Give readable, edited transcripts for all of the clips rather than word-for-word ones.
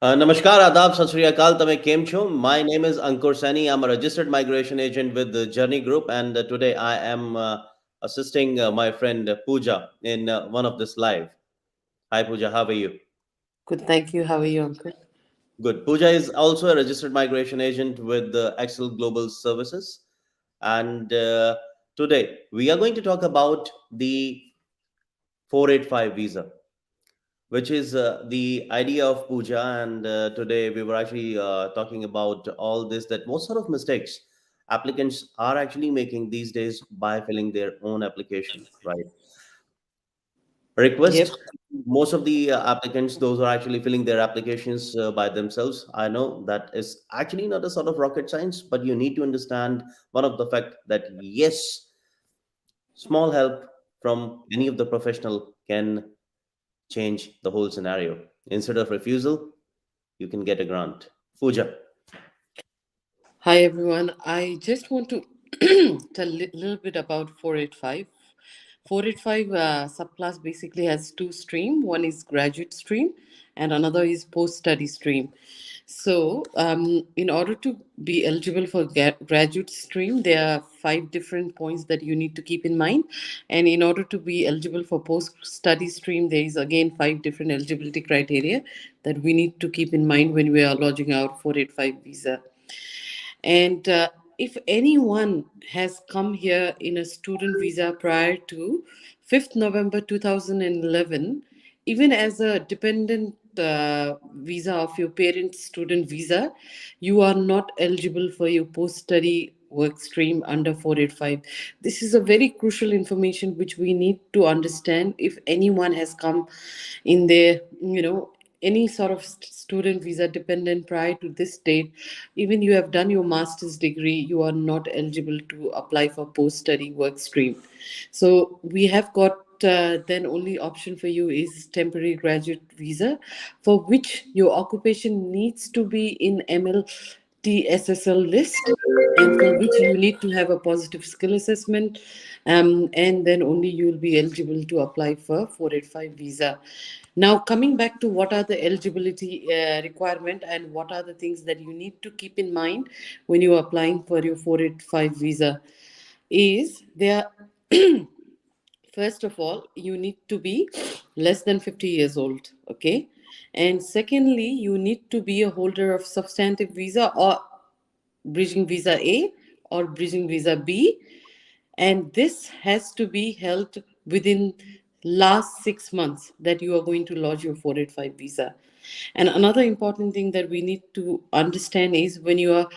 Namaskar, Adab, Sat Sri Akal, Tame Kem Cho. My name is Ankur Sani. I'm a registered migration agent with the Journey Group, and today I am assisting my friend Pooja in one of this live. Hi, Pooja. How are you? Good, thank you. How are you, Uncle? Good. Pooja is also a registered migration agent with the Xcel Global Services, and today we are going to talk about the 485 visa, which is the idea of puja. And today we were actually talking about all this, that what sort of mistakes applicants are actually making these days by filling their own application, right? Yep. Request most of the applicants, those who are actually filling their applications by themselves. I know that is actually not a sort of rocket science, but you need to understand one of the fact that yes, small help from any of the professional can change the whole scenario. Instead of refusal, you can get a grant. Pooja. Hi, everyone. I just want to tell a little bit about 485. 485 subclass basically has two stream. One is graduate stream and another is post-study stream. So, in order to be eligible for graduate stream, there are five different points that you need to keep in mind. And in order to be eligible for post-study stream, there is again five different eligibility criteria that we need to keep in mind when we are lodging our 485 visa. And if anyone has come here in a student visa prior to 5th November 2011, even as a dependent visa of your parent's student visa, you are not eligible for your post study work stream under 485. This is a very crucial information which we need to understand. If anyone has come in their, any sort of student visa dependent prior to this date, even you have done your master's degree, you are not eligible to apply for post study work stream. So we have got then only option for you is temporary graduate visa, for which your occupation needs to be in MLTSSL list, and for which you need to have a positive skill assessment, and then only you will be eligible to apply for 485 visa. Now, coming back to what are the eligibility requirement and what are the things that you need to keep in mind when you are applying for your 485 visa, is there. First of all, you need to be less than 50 years old, okay? And secondly, you need to be a holder of substantive visa or bridging visa A or bridging visa B, and this has to be held within last 6 months that you are going to lodge your 485 visa. And another important thing that we need to understand is when you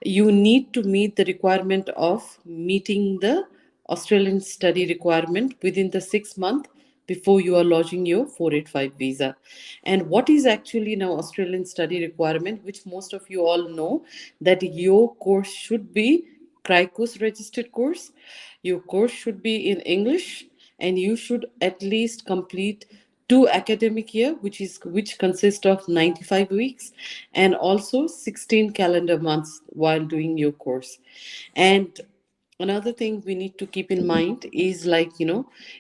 need to meet the requirement of meeting the Australian study requirement within the 6 month before you are lodging your 485 visa. And what is actually now Australian study requirement, which most of you all know, that your course should be 𝐀𝐠𝐞𝐧𝐭s registered course. Your course should be in English, and you should at least complete 2 academic year, which consist of 95 weeks, and also 16 calendar months while doing your course. And another thing we need to keep in mind is, like,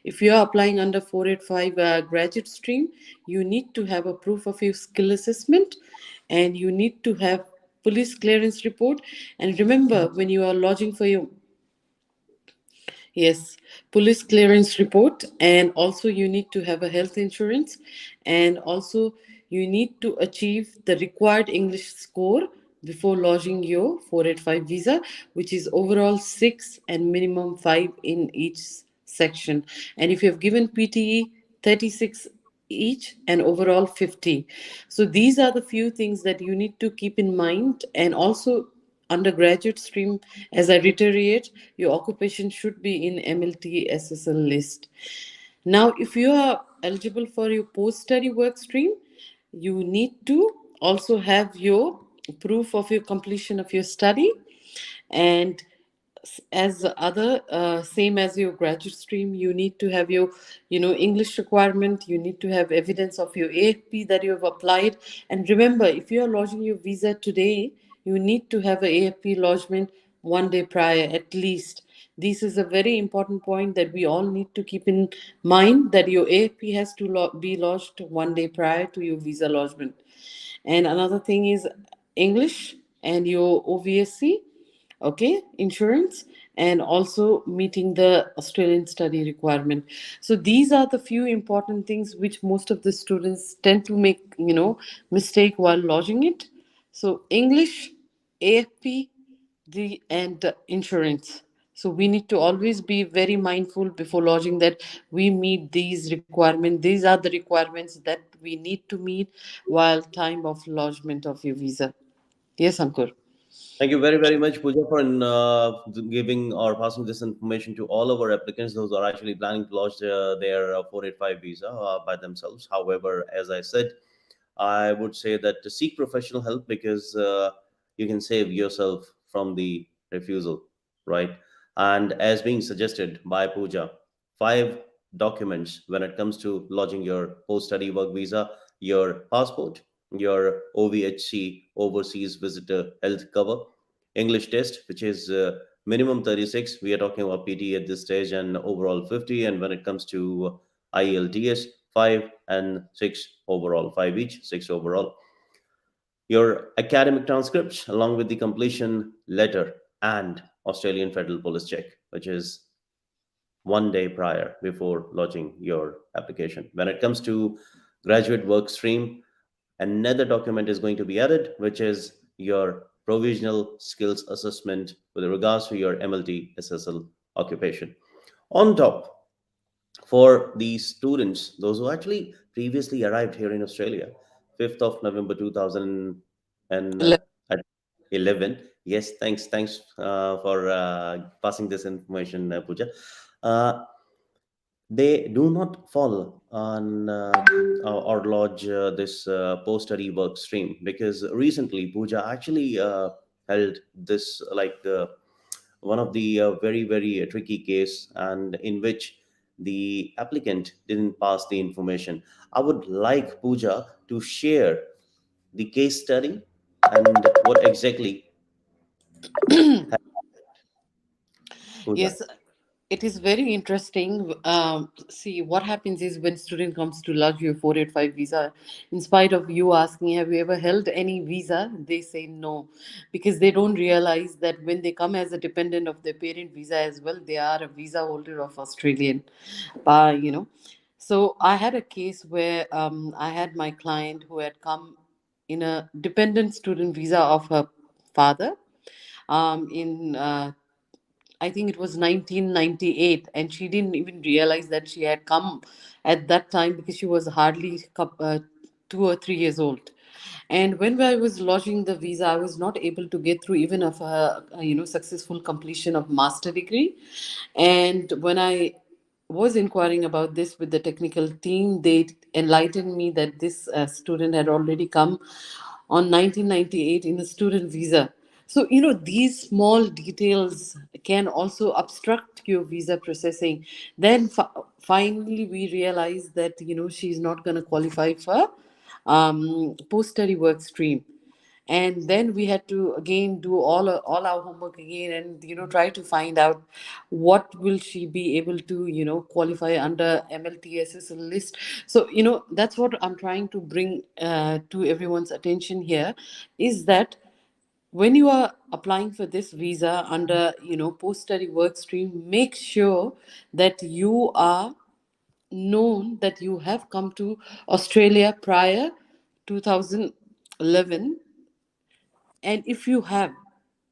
if you are applying under 485 graduate stream, you need to have a proof of your skill assessment, and you need to have police clearance report. And remember, when you are lodging for your, yes, police clearance report, and also you need to have a health insurance, and also you need to achieve the required English score before lodging your 485 visa, which is overall 6 and minimum 5 in each section. And if you have given PTE, 36 each and overall 50. So these are the few things that you need to keep in mind. And also, undergraduate stream, as I reiterate, your occupation should be in MLT SSL list. Now, if you are eligible for your post study work stream, you need to also have your proof of your completion of your study. And as the other same as your graduate stream, you need to have your English requirement, you need to have evidence of your AFP that you have applied. And remember, if you are lodging your visa today, you need to have a AFP lodgement 1 day prior at least. This is a very important point that we all need to keep in mind, that your AFP has to be lodged 1 day prior to your visa lodgement. And another thing is English and your OVSC, okay, insurance, and also meeting the Australian study requirement. So these are the few important things which most of the students tend to make, mistake while lodging it. So English, AFP, the and insurance. So we need to always be very mindful before lodging that we meet these requirements. These are the requirements that we need to meet while time of lodgement of your visa. Yes, Ankur. Thank you very, very much, Pooja, for giving or passing this information to all of our applicants, those who are actually planning to launch their 485 visa by themselves. However, as I said, I would say that to seek professional help, because you can save yourself from the refusal, right? And as being suggested by Pooja, five documents when it comes to lodging your post study work visa: your passport, your OVHC, overseas visitor health cover, English test, which is minimum 36. We are talking about PT at this stage, and overall 50. And when it comes to IELTS, 5 and 6 overall, 5 each, 6 overall. Your academic transcripts, along with the completion letter and Australian Federal Police check, which is 1 day prior before lodging your application. When it comes to graduate work stream, another document is going to be added, which is your provisional skills assessment with regards to your MLT SSL occupation. On top, for the students, those who actually previously arrived here in Australia, 5th of November 2011. Yes, thanks for passing this information, Pooja. Uh, they do not fall on or lodge this post-study work stream, because recently Pooja actually held this one of the very, very tricky case, and in which the applicant didn't pass the information. I would like Pooja to share the case study and what exactly Pooja. Yes, it is very interesting. See, what happens is when student comes to lodge your 485 visa, in spite of you asking, have you ever held any visa? They say no, because they don't realize that when they come as a dependent of their parent visa as well, they are a visa holder of Australian, you know. So I had a case where I had my client who had come in a dependent student visa of her father in I think it was 1998, and she didn't even realize that she had come at that time because she was hardly 2 or 3 years old. And when I was lodging the visa, I was not able to get through even of a successful completion of master degree. And when I was inquiring about this with the technical team, they enlightened me that this student had already come on 1998 in a student visa. So, these small details can also obstruct your visa processing. Then finally, we realized that, she's not going to qualify for post study work stream. And then we had to again do all our homework again, and try to find out what will she be able to qualify under MLTSS list. So that's what I'm trying to bring to everyone's attention here, is that when you are applying for this visa under post study work stream, make sure that you are known that you have come to Australia prior 2011. And if you have,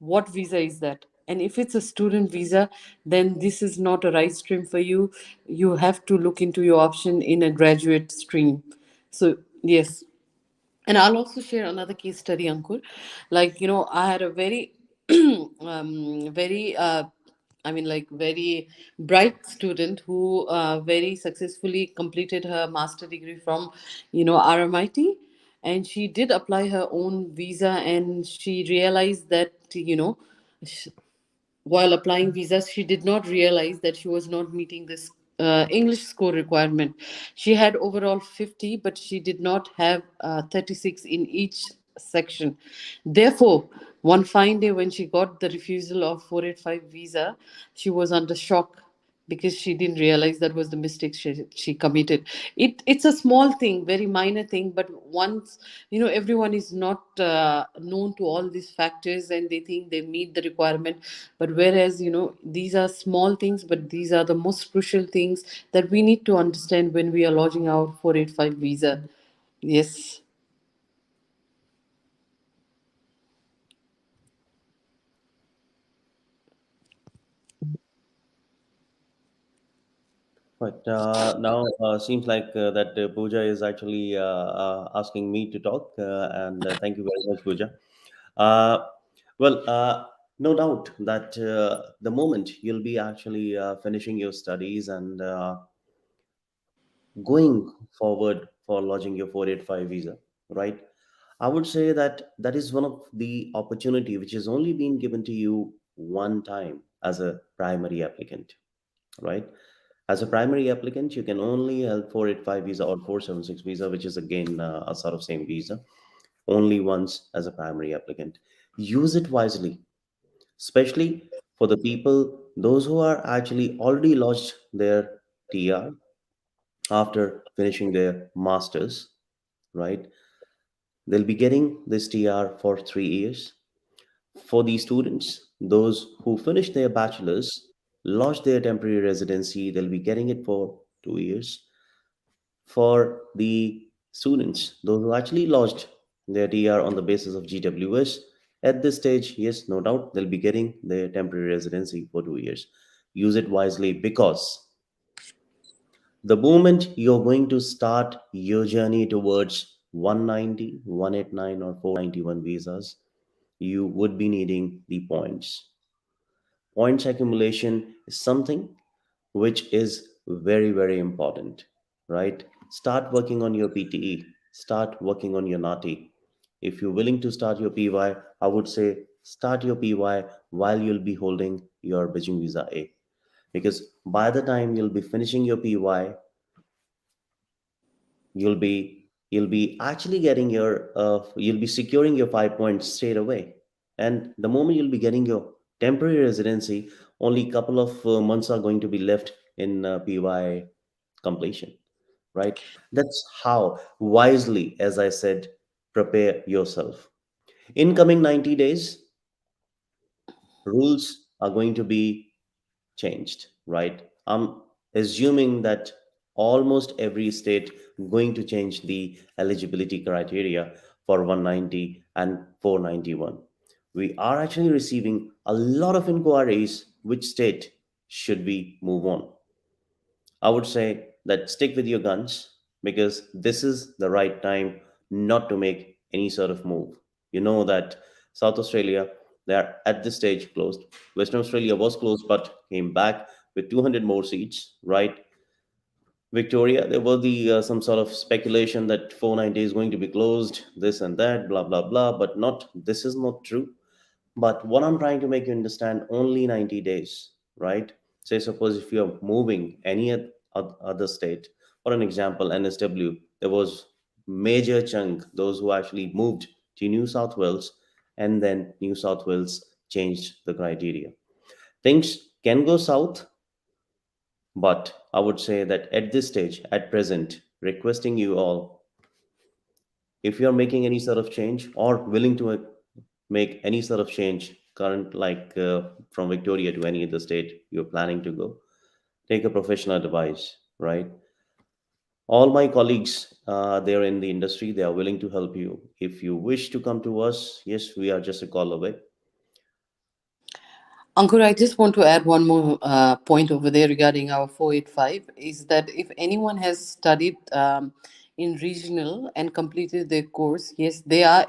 what visa is that? And if it's a student visa, then this is not a right stream for you. You have to look into your option in a graduate stream. So yes. And I'll also share another case study, Ankur. Like, I had a very very very bright student who very successfully completed her master degree from RMIT, and she did apply her own visa, and she realized that while applying visas, she did not realize that she was not meeting this English score requirement. She had overall 50, but she did not have 36 in each section. Therefore, one fine day when she got the refusal of 485 visa, she was under shock. because she didn't realize that was the mistake she committed. It's a small thing, very minor thing, but once, everyone is not known to all these factors and they think they meet the requirement. But whereas, these are small things, but these are the most crucial things that we need to understand when we are lodging our 485 visa. Yes. But now seems like that Pooja is actually asking me to talk, and thank you very much, Pooja. Uh, well, no doubt that the moment you'll be actually finishing your studies and going forward for lodging your 485 visa, right? I would say that that is one of the opportunity which has only been given to you one time as a primary applicant, right? As a primary applicant, you can only help 485 visa or 476 visa, which is again a sort of same visa, only once as a primary applicant. Use it wisely, especially for the people, those who are actually already lodged their TR after finishing their masters, right? They'll be getting this TR for 3 years. For the students, those who finish their bachelor's, lodge their temporary residency, they'll be getting it for 2 years. For the students, those who actually lodged their TR on the basis of GWS, at this stage, yes, no doubt, they'll be getting their temporary residency for 2 years. Use it wisely because the moment you're going to start your journey towards 190, 189, or 491 visas, you would be needing the points. Points accumulation is something which is very, very important, right? Start working on your PTE, start working on your NATI. If you're willing to start your PY, I would say start your PY while you'll be holding your bridging visa A. Because by the time you'll be finishing your PY, you'll be actually getting your you'll be securing your 5 points straight away. And the moment you'll be getting your temporary residency, only couple of months are going to be left in PY completion, right? That's how wisely, as I said, prepare yourself. In coming 90 days, rules are going to be changed, right? I'm assuming that almost every state going to change the eligibility criteria for 190 and 491. We are actually receiving a lot of inquiries which state should we move on. I would say that stick with your guns because this is the right time not to make any sort of move. You know that South Australia, they are at this stage closed. Western Australia was closed but came back with 200 more seats, right? Victoria, there was the some sort of speculation that 490 is going to be closed, this and that, blah blah blah, but not. This is not true. But what I'm trying to make you understand, only 90 days, right? Say, suppose if you're moving any other state, for an example, NSW, there was major chunk, those who actually moved to New South Wales, and then New South Wales changed the criteria. Things can go south, but I would say that at this stage, at present, requesting you all, if you're making any sort of change or willing to make any sort of change current like from Victoria to any other state you're planning to go, take a professional advice, right? All my colleagues, they're in the industry, they are willing to help you. If you wish to come to us, yes, we are just a call away. Ankur, I just want to add one more point over there regarding our 485 is that if anyone has studied in regional and completed their course, yes, they are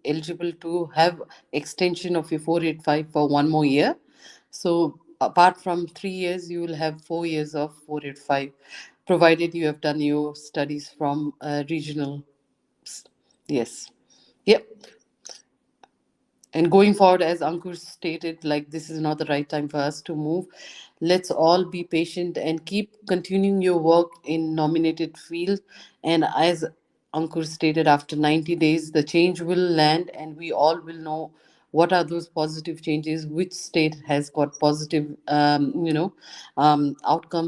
eligible to have extension of your 485 for one more year. So apart from 3 years, you will have 4 years of 485, provided you have done your studies from regional. Yes. Yep. And going forward, as Ankur stated, like this is not the right time for us to move. Let's all be patient and keep continuing your work in nominated field. And as Ankur stated, after 90 days, the change will land, and we all will know what are those positive changes, which state has got positive outcome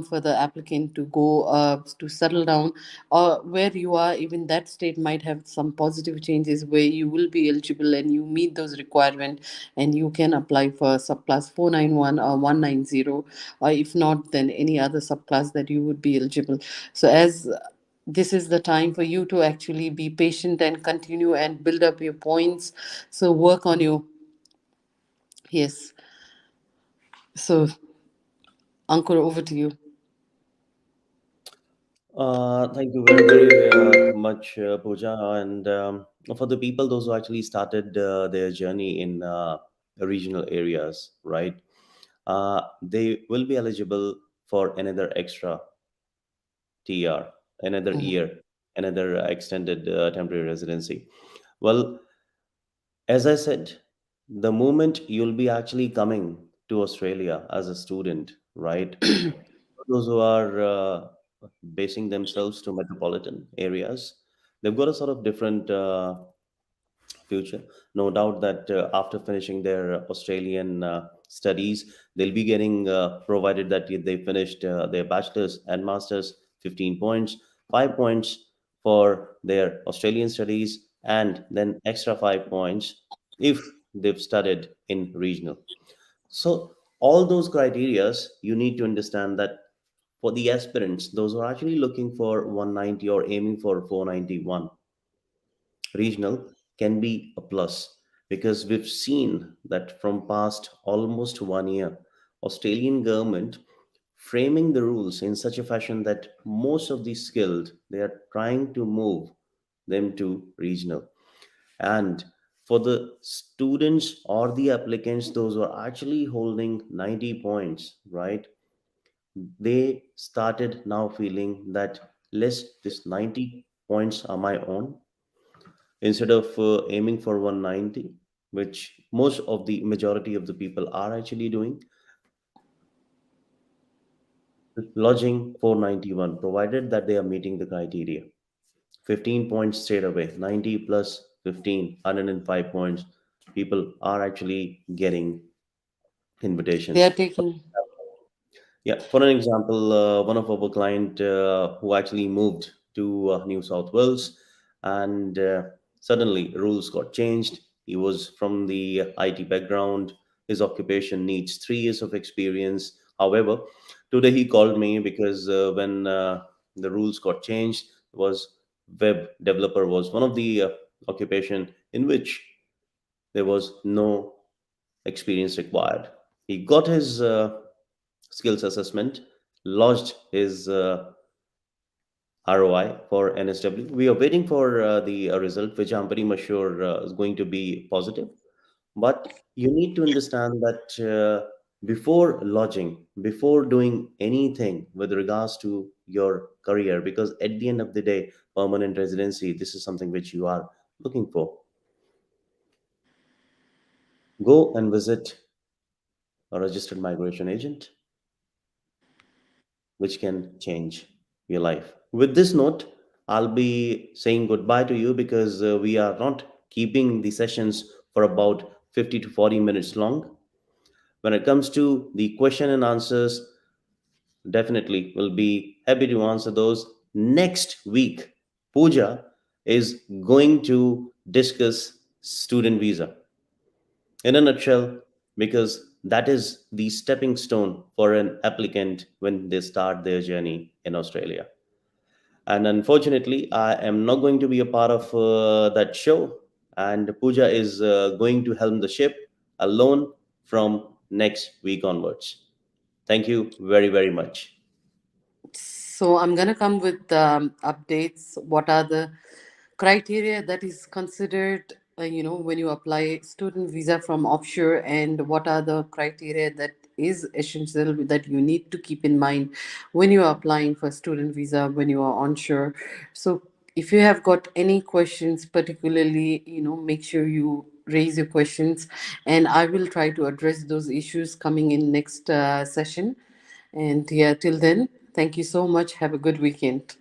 for the applicant to go to settle down, or where you are, even that state might have some positive changes where you will be eligible and you meet those requirements, and you can apply for subclass 491 or 190, or if not, then any other subclass that you would be eligible. So as this is the time for you to actually be patient and continue and build up your points. So work on your, yes. So Ankur, over to you. Thank you very, very much, Pooja. And for the people, those who actually started their journey in regional areas, right? They will be eligible for another extra TR, another Mhm. year, another extended temporary residency. Well, as I said, the moment you'll be actually coming to Australia as a student, right? Those who are basing themselves to metropolitan areas, they've got a sort of different future. No doubt that after finishing their Australian studies, they'll be getting, provided that they finished their bachelor's and master's, 15 points, 5 points for their Australian studies, and then extra 5 points if they've studied in regional. So, all those criterias, you need to understand that for the aspirants, those who are actually looking for 190 or aiming for 491, regional can be a plus, because we've seen that from past almost 1 year, Australian government framing the rules in such a fashion that most of the skilled, they are trying to move them to regional. And for the students or the applicants, those who are actually holding 90 points, right, they started now feeling that less, this 90 points are my own, instead of aiming for 190, which most of the majority of the people are actually doing, lodging 491, provided that they are meeting the criteria. 15 points straight away, 90 plus 15, 105 points. People are actually getting They invitations. are taking. Yeah, for an example, one of our client who actually moved to New South Wales, and suddenly rules got changed. He was from the IT background. His occupation needs 3 years of experience. However, today he called me because when the rules got changed, was web developer was one of the occupation in which there was no experience required. He got his skills assessment, lodged his ROI for NSW. We are waiting for the result, which I'm pretty much sure is going to be positive. But you need to understand that before lodging, before doing anything with regards to your career, because at the end of the day, permanent residency, this is something which you are looking for. Go and visit a registered migration agent, which can change your life. With this note, I'll be saying goodbye to you, because we are not keeping the sessions for about 50 to 40 minutes long. When it comes to the question and answers, definitely we'll be happy to answer those. Next week, Pooja is going to discuss student visa in a nutshell, because that is the stepping stone for an applicant when they start their journey in Australia. And unfortunately, I am not going to be a part of that show, and Pooja is going to helm the ship alone from next week onwards. Thank you very, very much. So I'm gonna come with updates. What are the criteria that is considered, when you apply student visa from offshore, and what are the criteria that is essential that you need to keep in mind when you are applying for student visa when you are onshore. So if you have got any questions, particularly, make sure you raise your questions, and I will try to address those issues coming in next session. And yeah, till then, thank you so much. Have a good weekend.